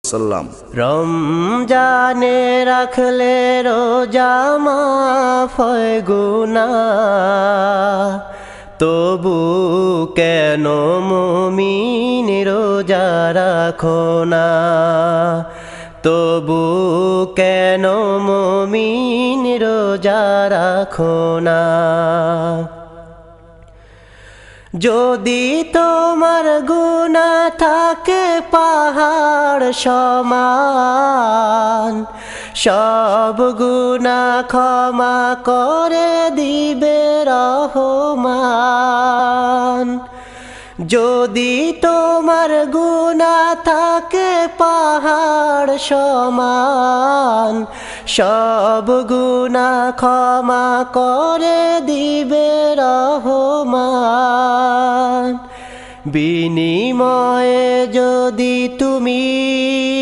সাল্লাম। রমজানে রাখলে রোজা মাফ হয় গুনাহ, তবু কেন মুমিন রোজা রাখো না? তবু কেন মুমিন রোজা রাখো না? যদি তোমার গুনাহ থাকে পাহাড় সমান, সব গুনাহ ক্ষমা করে দিবে রহমান। যদি তোমার গুনাহ থাকে পাহাড় সমান, সব গুনাহ ক্ষমা করে দিবে রহমান। বিনিময়ে যদি তুমি